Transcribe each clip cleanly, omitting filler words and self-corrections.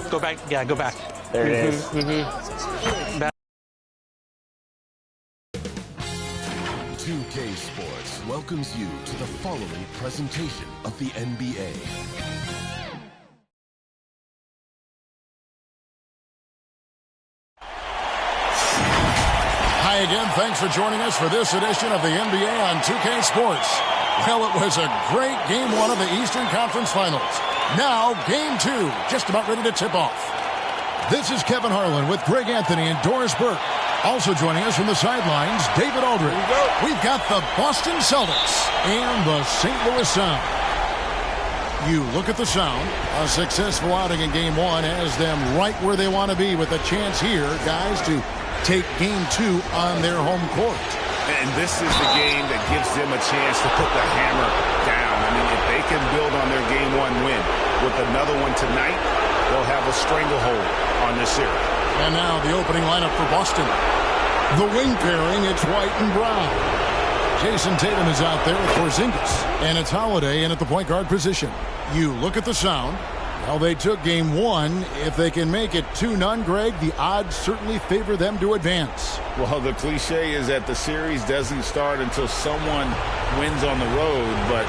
Go back. Yeah, go back. There it is. Back. 2K Sports welcomes you to the following presentation of the NBA. Hi again. Thanks for joining us for this edition of the NBA on 2K Sports. Well, it was a great Game 1 of the Eastern Conference Finals. Now, Game 2, just about ready to tip off. This is Kevin Harlan with Greg Anthony and Doris Burke. Also joining us from the sidelines, David Aldridge. We've got the Boston Celtics and the St. Louis Sound. You look at the Sound. A successful outing in Game 1 has them right where they want to be with a chance here, guys, to take Game 2 on their home court. And this is the game that gives them a chance to put the hammer down. I mean, if they can build on their Game 1 win with another one tonight, they'll have a stranglehold on this series. And now the opening lineup for Boston. The wing pairing, it's White and Brown. Jason Tatum is out there with Porzingis. And it's Holiday in at the point guard position. You look at the Sound. Well, they took Game 1. If they can make it 2-0, Greg, the odds certainly favor them to advance. Well, the cliche is that the series doesn't start until someone wins on the road. But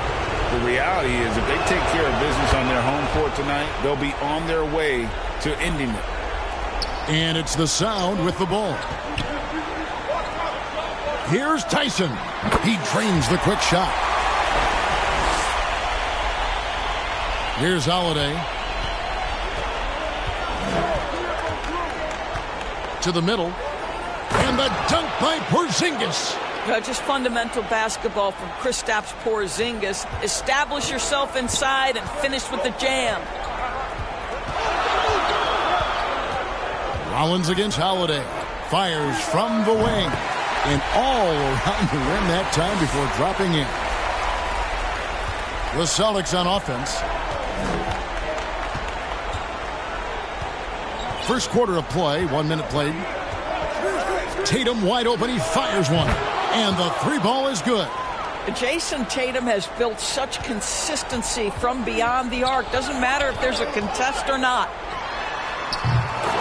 the reality is if they take care of business on their home court tonight, they'll be on their way to ending it. And it's the Sound with the ball. Here's Tyson. He drains the quick shot. Here's Holiday. To the middle. And the dunk by Porzingis. Just fundamental basketball from Kristaps Porzingis. Establish yourself inside and finish with the jam. Rollins against Holiday. Fires from the wing. And all around the rim that time before dropping in. The Celtics on offense. First quarter of play, 1 minute played. Tatum wide open, he fires one. And the three ball is good. Jason Tatum has built such consistency from beyond the arc. Doesn't matter if there's a contest or not.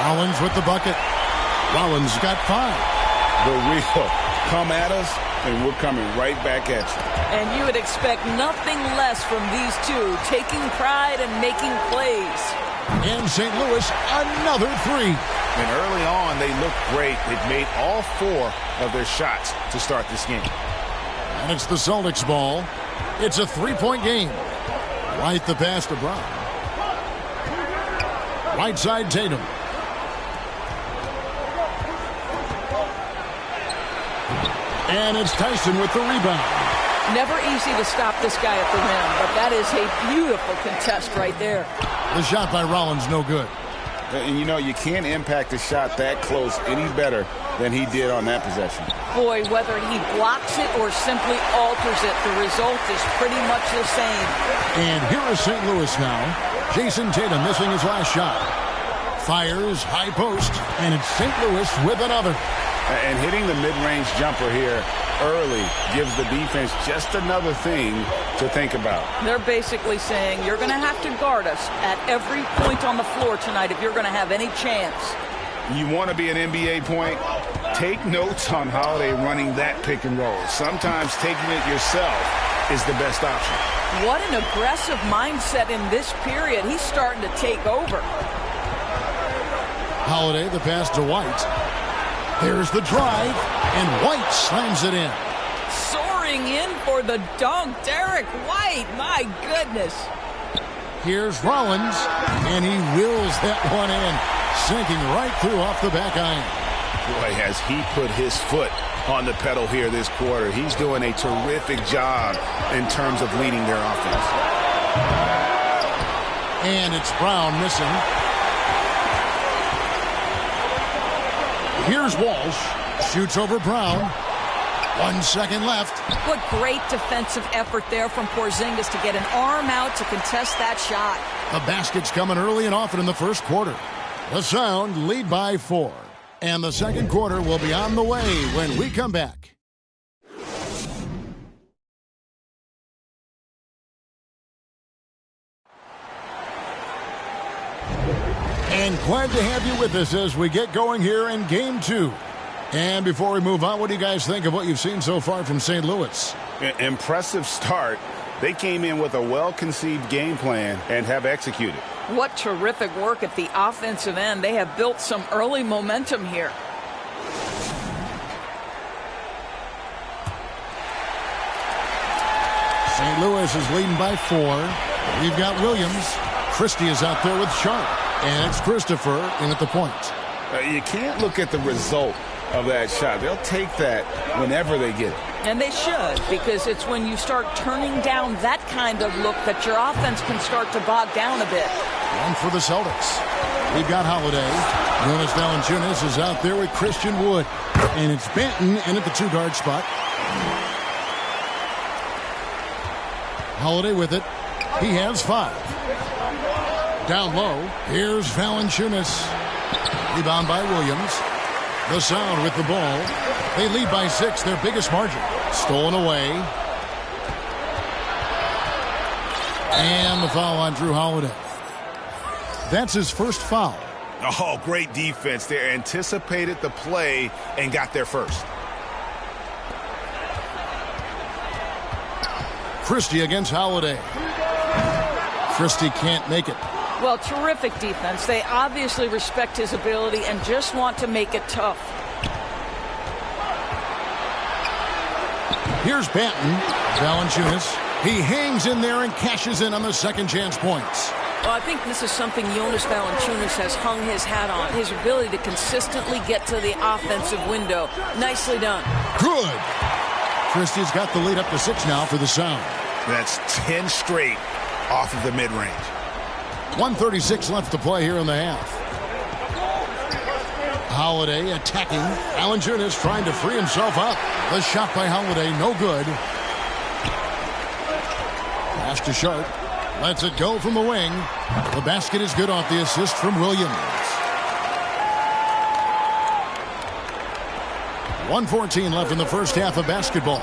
Rollins with the bucket. Rollins got 5. The real come at us, and we're coming right back at you. And you would expect nothing less from these two, taking pride and making plays. And St. Louis, another 3. And early on, they looked great. They've made all 4 of their shots to start this game. And it's the Celtics ball. It's a 3-point game. Right the pass to Brown. Right side Tatum. And it's Tyson with the rebound. Never easy to stop this guy at the rim, but that is a beautiful contest right there. The shot by Rollins, no good. And you know, you can't impact a shot that close any better than he did on that possession. Boy, whether he blocks it or simply alters it, the result is pretty much the same. And here is St. Louis now. Jason Tatum missing his last shot. Fires, high post, and it's St. Louis with another. And hitting the mid-range jumper here early gives the defense just another thing to think about. They're basically saying you're going to have to guard us at every point on the floor tonight if you're going to have any chance. You want to be an NBA point? Take notes on Holiday running that pick and roll. Sometimes taking it yourself is the best option. What an aggressive mindset in this period. He's starting to take over. Holiday, the pass to White. There's the drive, and White slams it in. Soaring in for the dunk, Derek White. My goodness. Here's Rollins, and he wills that one in, sinking right through off the back iron. Boy, has he put his foot on the pedal here this quarter. He's doing a terrific job in terms of leading their offense. And it's Brown missing. Here's Walsh, Shoots over Brown. 1 second left. What great defensive effort there from Porzingis to get an arm out to contest that shot. The basket's coming early and often in the first quarter. The Sound lead by 4. And the second quarter will be on the way when we come back. And glad to have you with us as we get going here in Game 2. And before we move on, what do you guys think of what you've seen so far from St. Louis? Impressive start. They came in with a well-conceived game plan and have executed. What terrific work at the offensive end. They have built some early momentum here. St. Louis is leading by 4. We've got Williams. Christie is out there with Sharp. And it's Christopher in at the point. You can't look at the result of that shot. They'll take that whenever they get it. And they should, because it's when you start turning down that kind of look that your offense can start to bog down a bit. One for the Celtics. We've got Holiday. Jonas Valanciunas is out there with Christian Wood. And it's Benton in at the 2-guard spot. Holiday with it. He has 5. Down low. Here's Valanciunas. Rebound by Williams. The Sound with the ball. They lead by 6, their biggest margin. Stolen away. And the foul on Drew Holiday. That's his first foul. Oh, great defense there. Anticipated the play and got there first. Christie against Holiday. Christie can't make it. Well, terrific defense. They obviously respect his ability and just want to make it tough. Here's Benton. Valanciunas. He hangs in there and cashes in on the second chance points. Well, I think this is something Jonas Valanciunas has hung his hat on. His ability to consistently get to the offensive window. Nicely done. Good. Christie's got the lead up to 6 now for the Sound. That's 10 straight off of the mid-range. 1:36 left to play here in the half. Holiday attacking. Valanciunas trying to free himself up. The shot by Holiday, no good. Pass to Sharp. Lets it go from the wing. The basket is good off the assist from Williams. 1:14 left in the first half of basketball.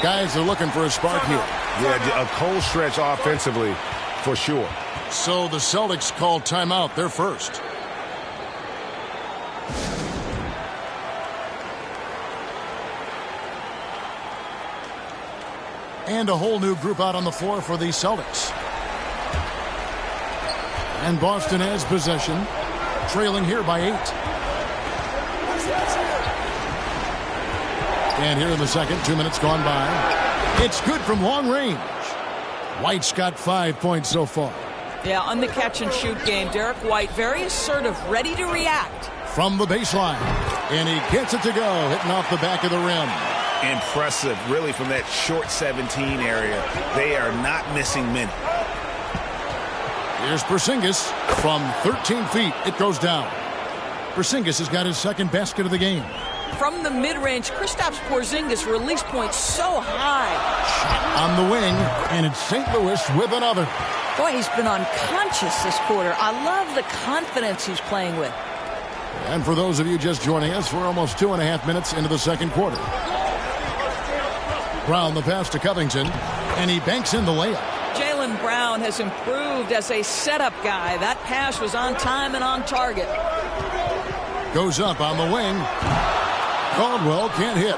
Guys are looking for a spark here. Yeah, a cold stretch offensively for sure. So the Celtics called timeout. They're first. And a whole new group out on the floor for the Celtics. And Boston has possession, trailing here by 8. And here in the second, 2 minutes gone by. It's good from long range. White's got 5 points so far. Yeah, on the catch-and-shoot game, Derek White, very assertive, ready to react. From the baseline. And he gets it to go, hitting off the back of the rim. Impressive, really, from that short 17 area. They are not missing many. Here's Porzingis from 13 feet. It goes down. Porzingis has got his second basket of the game. From the mid-range, Kristaps Porzingis release point so high. Shot on the wing, and it's St. Louis with another. Boy, he's been unconscious this quarter. I love the confidence he's playing with. And for those of you just joining us, we're almost 2.5 minutes into the second quarter. Brown the pass to Covington, and he banks in the layup. Jaylen Brown has improved as a setup guy. That pass was on time and on target. Goes up on the wing. Caldwell can't hit.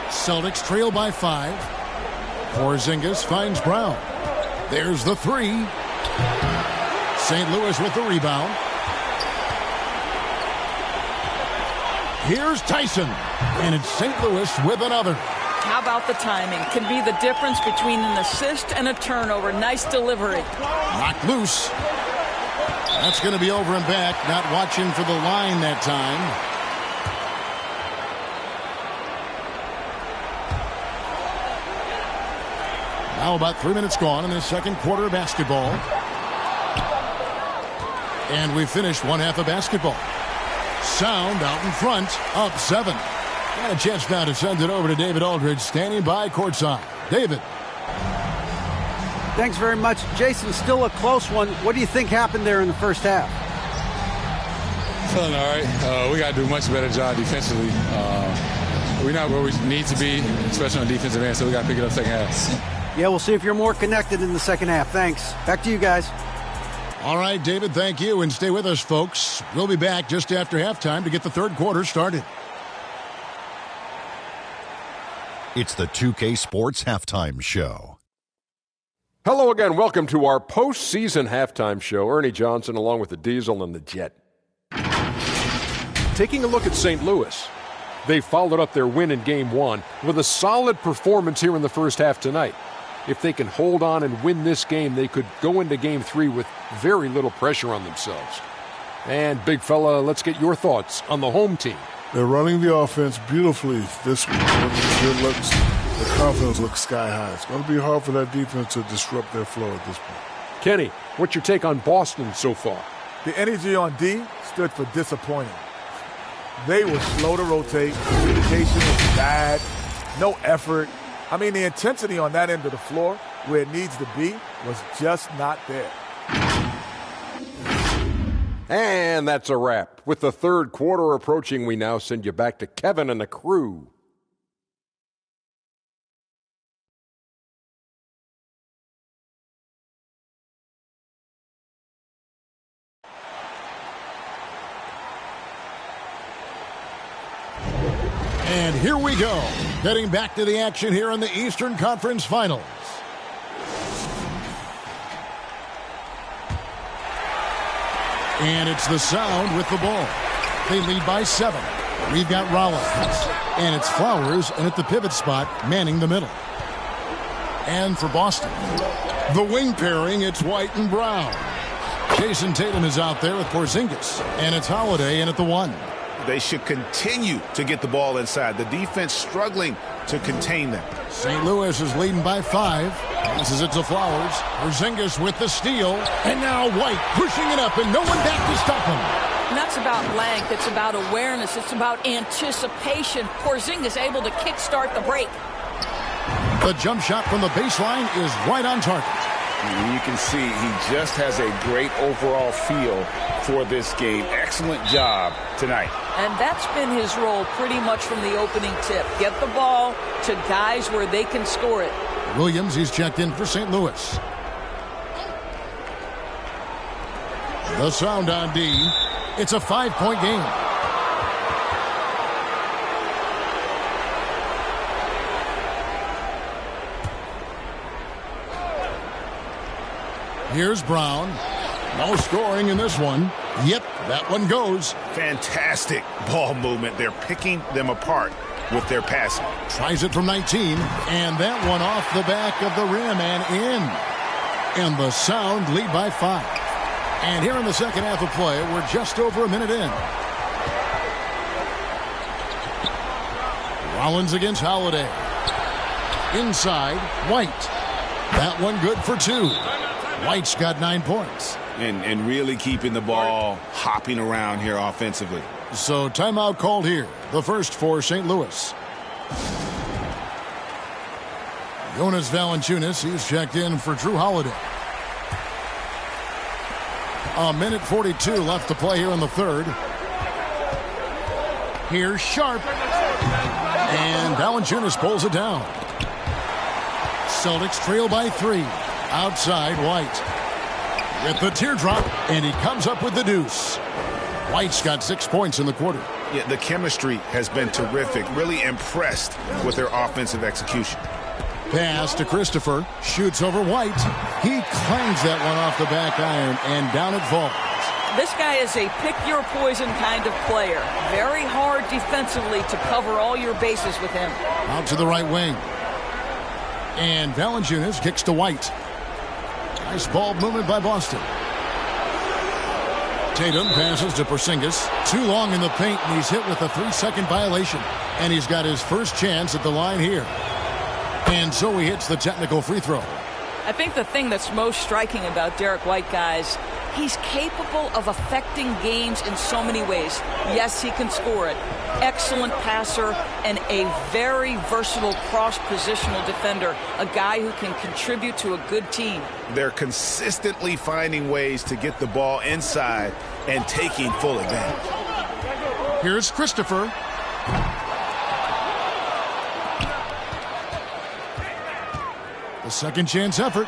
Celtics trail by 5. Porzingis finds Brown. There's the 3. St. Louis with the rebound. Here's Tyson. And it's St. Louis with another. How about the timing? Can be the difference between an assist and a turnover. Nice delivery. Knocked loose. That's going to be over and back. Not watching for the line that time. Now about 3 minutes gone in the second quarter of basketball. And we finished one half of basketball. Sound out in front, up 7. And a chance now to send it over to David Aldridge, standing by courtside. David. Thanks very much. Jason, still a close one. What do you think happened there in the first half? Feeling all right. We got to do a much better job defensively. We're not where we need to be, especially on defensive end, so we got to pick it up second half. Yeah, we'll see if you're more connected in the second half. Thanks. Back to you guys. All right, David, thank you. And stay with us, folks. We'll be back just after halftime to get the third quarter started. It's the 2K Sports Halftime Show. Hello again. Welcome to our postseason halftime show. Ernie Johnson along with the Diesel and the Jet. Taking a look at St. Louis. They followed up their win in Game 1 with a solid performance here in the first half tonight. If they can hold on and win this game, they could go into Game 3 with very little pressure on themselves. And, big fella, let's get your thoughts on the home team. They're running the offense beautifully this week. The confidence looks sky high. It's going to be hard for that defense to disrupt their flow at this point. Kenny, what's your take on Boston so far? The energy on D stood for disappointing. They were slow to rotate. Communication was bad. No effort. I mean, the intensity on that end of the floor, where it needs to be, was just not there. And that's a wrap. With the third quarter approaching, we now send you back to Kevin and the crew. And here we go, getting back to the action here in the Eastern Conference Finals. And it's the Sound with the ball. They lead by 7. We've got Rollins. And it's Flowers, and at the pivot spot, manning the middle. And for Boston, the wing pairing, it's White and Brown. Jason Tatum is out there with Porzingis. And it's Holiday in at the 1. They should continue to get the ball inside. The defense struggling to contain them. St. Louis is leading by 5. Passes it to Flowers. Porzingis with the steal. And now White pushing it up and no one back to stop him. And that's about length. It's about awareness. It's about anticipation. Porzingis able to kickstart the break. The jump shot from the baseline is right on target. You can see he just has a great overall feel for this game. Excellent job tonight. And that's been his role pretty much from the opening tip. Get the ball to guys where they can score it. Williams, he's checked in for St. Louis. The Sound on D. It's a 5-point game. Here's Brown. No scoring in this one. Yep, that one goes. Fantastic ball movement. They're picking them apart with their passing. Tries it from 19, and that one off the back of the rim and in. And the Sound lead by 5. And here in the second half of play, we're just over a minute in. Rollins against Holiday. Inside, White. That one good for 2. White's got 9 points. And really keeping the ball hopping around here offensively. So timeout called here. The first for St. Louis. Jonas Valanciunas, he's checked in for Drew Holiday. A minute 42 left to play here in the third. Here's Sharp. And Valanciunas pulls it down. Celtics trail by 3. Outside, White. With the teardrop, and he comes up with the deuce. White's got 6 points in the quarter. Yeah, the chemistry has been terrific. Really impressed with their offensive execution. Pass to Christopher. Shoots over White. He clangs that one off the back iron, and down it falls. This guy is a pick-your-poison kind of player. Very hard defensively to cover all your bases with him. Out to the right wing. And Valanciunas kicks to White. Nice ball movement by Boston. Tatum passes to Porzingis. Too long in the paint, and he's hit with a 3-second violation. And he's got his first chance at the line here. And so he hits the technical free throw. I think the thing that's most striking about Derek White, guys, He's capable of affecting games in so many ways. Yes, he can score it. Excellent passer and a very versatile cross-positional defender, a guy who can contribute to a good team. They're consistently finding ways to get the ball inside and taking full advantage. Here's Christopher. The second chance effort.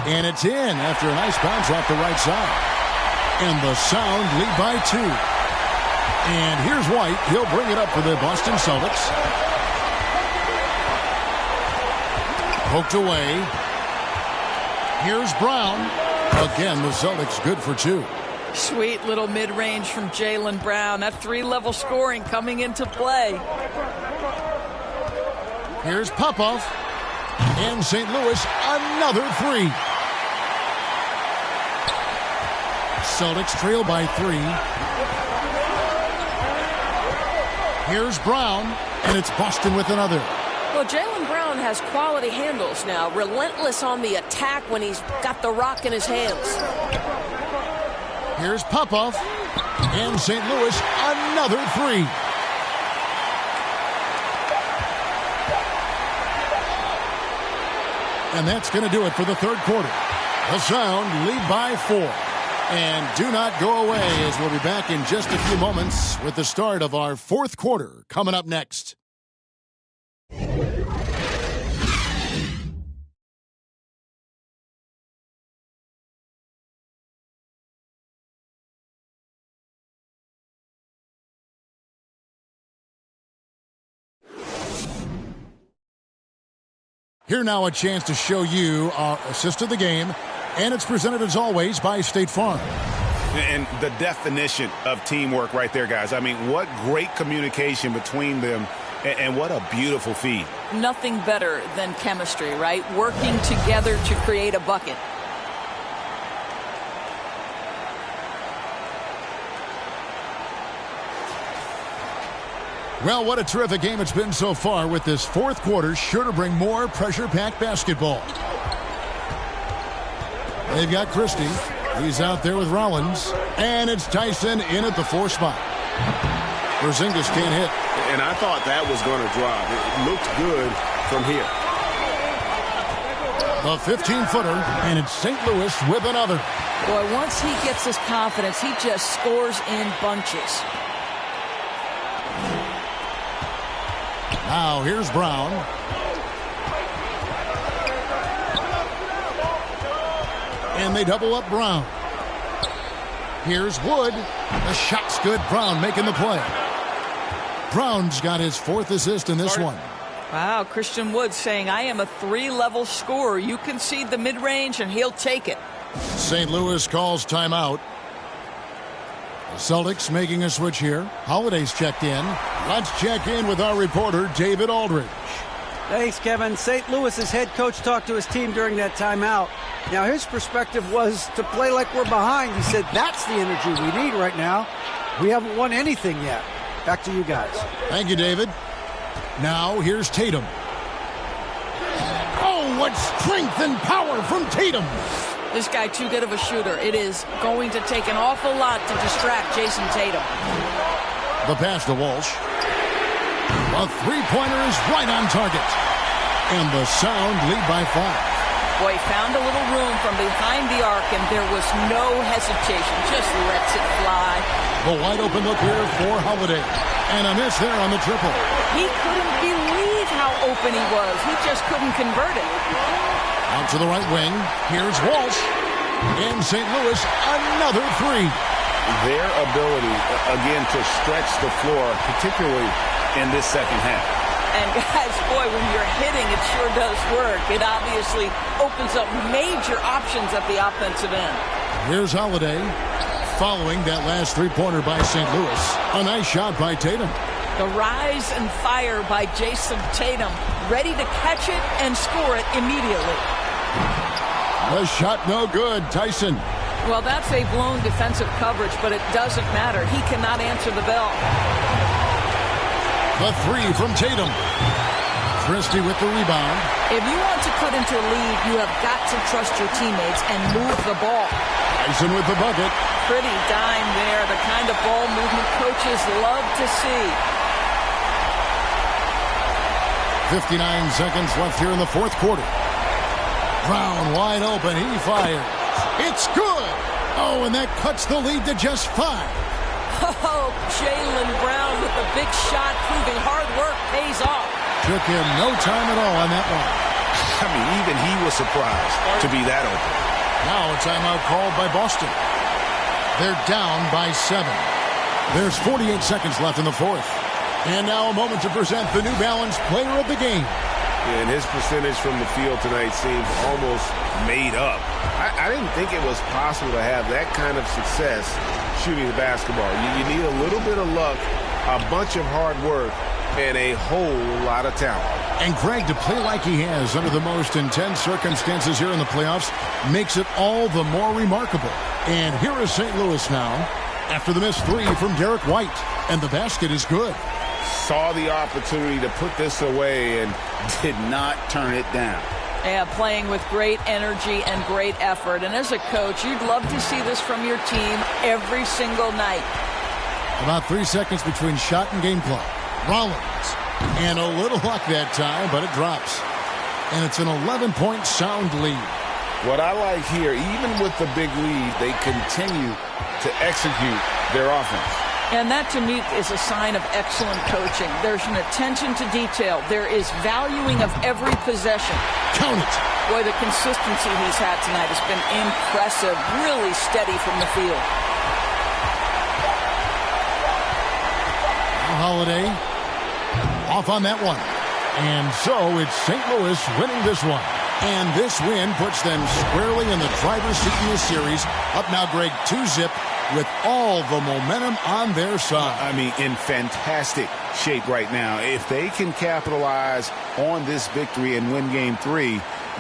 And it's in after a nice bounce off the right side. And the Sound lead by 2. And here's White. He'll bring it up for the Boston Celtics. Poked away. Here's Brown. Again, the Celtics good for 2. Sweet little mid-range from Jaylen Brown. That 3-level scoring coming into play. Here's Popov. And St. Louis, another 3. Celtics trail by 3. Here's Brown, and it's Boston with another. Well, Jaylen Brown has quality handles now. Relentless on the attack when he's got the rock in his hands. Here's Popov, and St. Louis, another 3. And that's going to do it for the third quarter. The Sound lead by 4. And do not go away, as we'll be back in just a few moments with the start of our fourth quarter coming up next. Here now a chance to show you our assist of the game, and it's presented as always by State Farm. And the definition of teamwork right there, guys. I mean, what great communication between them, and what a beautiful feed. Nothing better than chemistry, right? Working together to create a bucket. Well, what a terrific game it's been so far, with this fourth quarter sure to bring more pressure-packed basketball. They've got Christie. He's out there with Rollins. And it's Tyson in at the 4 spot. Porzingis can't hit. And I thought that was going to drop. It looked good from here. A 15-footer, and it's St. Louis with another. Boy, once he gets his confidence, he just scores in bunches. Now here's Brown. And they double up Brown. Here's Wood. The shot's good. Brown making the play. Brown's got his 4th assist in this one. Wow, Christian Wood saying, I am a 3-level scorer. You concede the mid-range and he'll take it. St. Louis calls timeout. The Celtics making a switch here. Holiday's checked in. Let's check in with our reporter, David Aldridge. Thanks, Kevin. St. Louis's head coach talked to his team during that timeout. Now, his perspective was to play like we're behind. He said, that's the energy we need right now. We haven't won anything yet. Back to you guys. Thank you, David. Now, here's Tatum. Oh, what strength and power from Tatum. This guy too good of a shooter. It is going to take an awful lot to distract Jason Tatum. The pass to Walsh. A three-pointer is right on target. And the Sound lead by 5. Boy, found a little room from behind the arc, and there was no hesitation. Just lets it fly. The wide open look here for Holiday. And a miss there on the triple. He couldn't believe how open he was. He just couldn't convert it. Out to the right wing. Here's Walsh. In St. Louis, another 3. Their ability, again, to stretch the floor, particularly in this second half. And guys, boy, when you're hitting, it sure does work. It obviously opens up major options at the offensive end. Here's Holiday. Following that last three-pointer by St. Louis. A nice shot by Tatum. The rise and fire by Jason Tatum. Ready to catch it and score it immediately. The shot no good. Tyson. Well, that's a blown defensive coverage, but it doesn't matter. He cannot answer the bell. The 3 from Tatum. Christie with the rebound. If you want to cut into a lead, you have got to trust your teammates and move the ball. Tyson with the bucket. Pretty dime there, the kind of ball movement coaches love to see. 59 seconds left here in the fourth quarter. Brown wide open. He fires. It's good. Oh, and that cuts the lead to just 5. Oh, Jaylen Brown with a big shot, proving hard work pays off. Took him no time at all on that one. I mean, even he was surprised to be that open. Now a timeout called by Boston. They're down by 7. There's 48 seconds left in the fourth. And now a moment to present the New Balance Player of the Game. And his percentage from the field tonight seems almost made up. I didn't think it was possible to have that kind of success shooting the basketball. You need a little bit of luck, a bunch of hard work, and a whole lot of talent. And Greg, to play like he has under the most intense circumstances here in the playoffs makes it all the more remarkable. And here is St. Louis now after the missed 3 from Derek White. And the basket is good. Saw the opportunity to put this away and did not turn it down. Yeah, playing with great energy and great effort. And as a coach, you'd love to see this from your team every single night. About 3 seconds between shot and game clock. Rollins. And a little luck that time, but it drops. And it's an 11-point sound lead. What I like here, even with the big lead, they continue to execute their offense. And that, to me, is a sign of excellent coaching. There's an attention to detail. There is valuing of every possession. Count it. Boy, the consistency he's had tonight has been impressive. Really steady from the field. Holiday off on that one. And so it's St. Louis winning this one. And this win puts them squarely in the driver's seat in this series. Up now, Greg, 2-zip. With all the momentum on their side. I mean, in fantastic shape right now. If they can capitalize on this victory and win Game 3,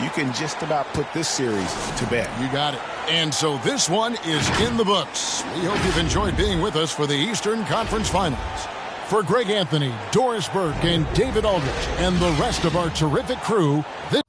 you can just about put this series to bed. You got it. And so this one is in the books. We hope you've enjoyed being with us for the Eastern Conference Finals. For Greg Anthony, Doris Burke, and David Aldrich, and the rest of our terrific crew, this